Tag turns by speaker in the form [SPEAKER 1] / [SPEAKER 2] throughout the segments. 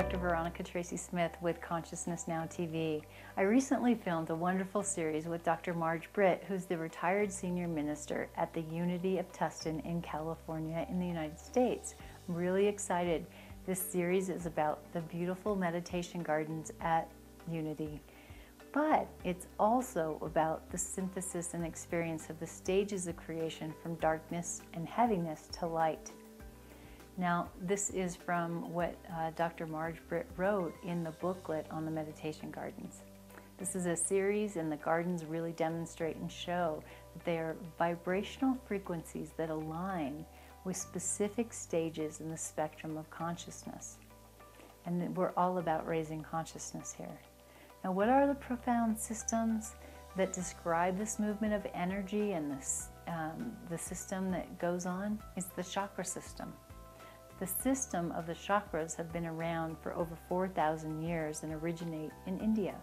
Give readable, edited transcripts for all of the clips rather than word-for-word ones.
[SPEAKER 1] Dr. Veronica Tracy-Smith with Consciousness Now TV. I recently filmed a wonderful series with Dr. Marj Britt, who's the retired senior minister at the Unity of Tustin in California in the United States. I'm really excited. This series is about the beautiful meditation gardens at Unity, but it's also about the synthesis and experience of the stages of creation from darkness and heaviness to light. Now, this is from what Dr. Marj Britt wrote in the booklet on the meditation gardens. This is a series, and the gardens really demonstrate and show that they are vibrational frequencies that align with specific stages in the spectrum of consciousness. And we're all about raising consciousness here. Now, what are the profound systems that describe this movement of energy and this, the system that goes on? Is the chakra system. The system of the chakras have been around for over 4,000 years and originate in India.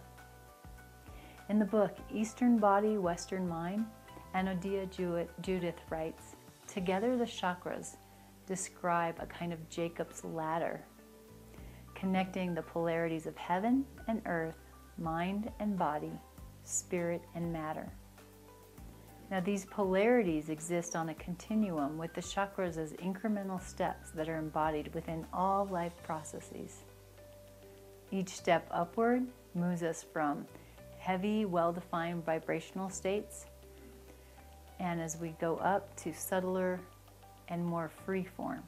[SPEAKER 1] In the book, Eastern Body, Western Mind, Anodia Judith writes, together the chakras describe a kind of Jacob's ladder, connecting the polarities of heaven and earth, mind and body, spirit and matter. Now, these polarities exist on a continuum with the chakras as incremental steps that are embodied within all life processes. Each step upward moves us from heavy, well-defined vibrational states, and as we go up to subtler and more free form.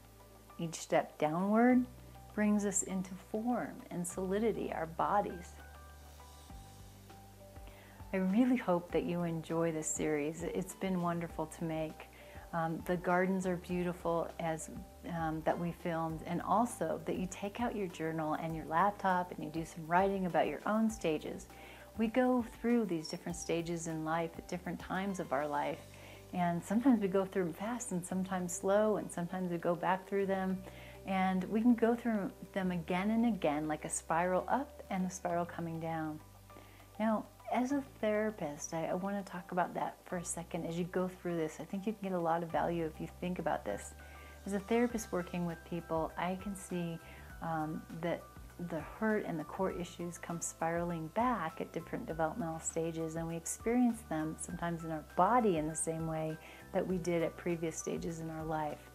[SPEAKER 1] Each step downward brings us into form and solidity, our bodies. I really hope that you enjoy this series. It's been wonderful to make. The gardens are beautiful as that we filmed, and also that you take out your journal and your laptop and you do some writing about your own stages. We go through these different stages in life at different times of our life, and sometimes we go through them fast and sometimes slow, and sometimes we go back through them, and we can go through them again and again, like a spiral up and a spiral coming down. Now, as a therapist, I want to talk about that for a second as you go through this. I think you can get a lot of value if you think about this. As a therapist working with people, I can see that the hurt and the core issues come spiraling back at different developmental stages, and we experience them sometimes in our body in the same way that we did at previous stages in our life.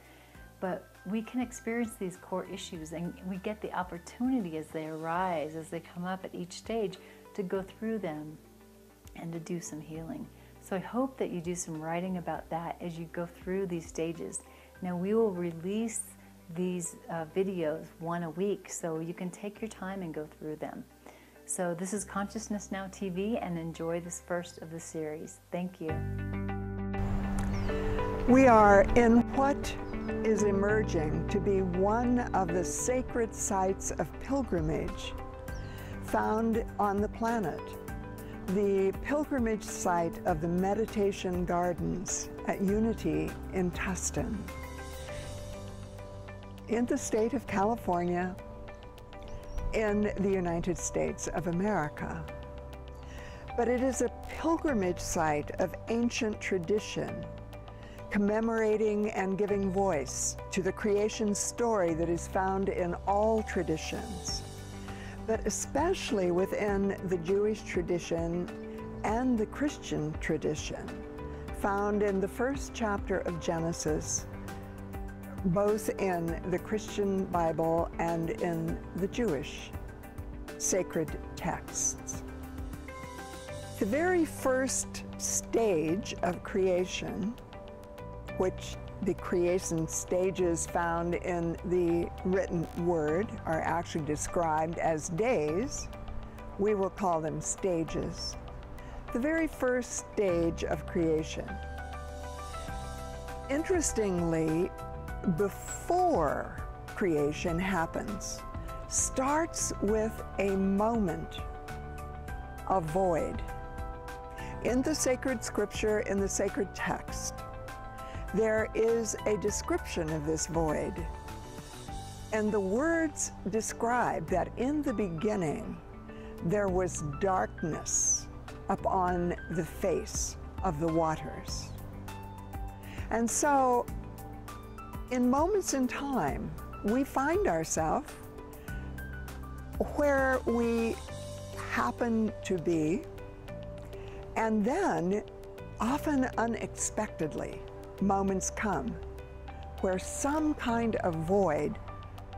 [SPEAKER 1] But we can experience these core issues, and we get the opportunity as they arise, as they come up at each stage, to go through them and to do some healing. So I hope that you do some writing about that as you go through these stages. Now, we will release these videos one a week, so you can take your time and go through them. So this is Consciousness Now TV, and enjoy this first of the series. Thank you.
[SPEAKER 2] We are in what is emerging to be one of the sacred sites of pilgrimage found on the planet, the pilgrimage site of the meditation gardens at Unity in Tustin, in the state of California, in the United States of America. But it is a pilgrimage site of ancient tradition, commemorating and giving voice to the creation story that is found in all traditions, but especially within the Jewish tradition and the Christian tradition, found in the first chapter of Genesis, both in the Christian Bible and in the Jewish sacred texts. The very first stage of creation, which the creation stages found in the written word are actually described as days. We will call them stages. The very first stage of creation. Interestingly, before creation happens, starts with a moment of void. In the sacred scripture, in the sacred text, there is a description of this void. And the words describe that in the beginning, there was darkness upon the face of the waters. And so, in moments in time, we find ourselves where we happen to be, and then often unexpectedly moments come where some kind of void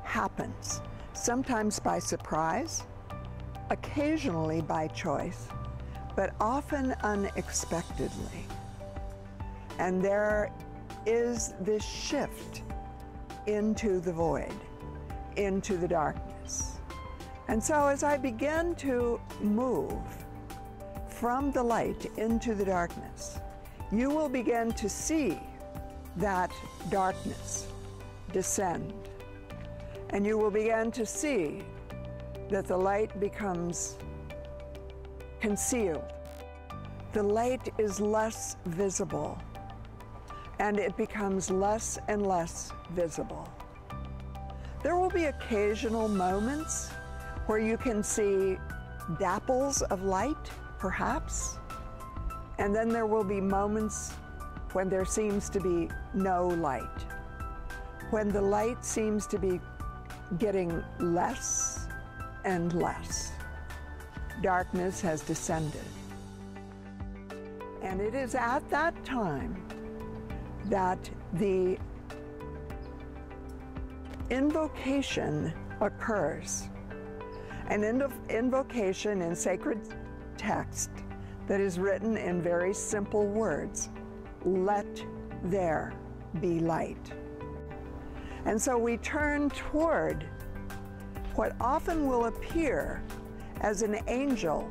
[SPEAKER 2] happens, sometimes by surprise, occasionally by choice, but often unexpectedly. And there is this shift into the void, into the darkness. And so as I begin to move from the light into the darkness, you will begin to see that darkness descend. And you will begin to see that the light becomes concealed. The light is less visible, and it becomes less and less visible. There will be occasional moments where you can see dapples of light, perhaps, and then there will be moments when there seems to be no light, when the light seems to be getting less and less. Darkness has descended. And it is at that time that the invocation occurs. An invocation in sacred text that is written in very simple words: let there be light. And so we turn toward what often will appear as an angel,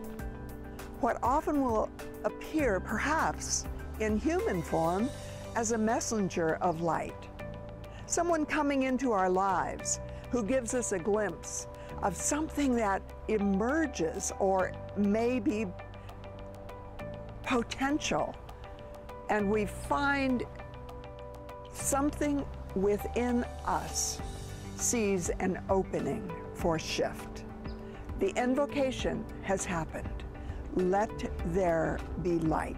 [SPEAKER 2] what often will appear perhaps in human form as a messenger of light. Someone coming into our lives who gives us a glimpse of something that emerges or may be potential, and we find something within us sees an opening for shift. The invocation has happened. Let there be light.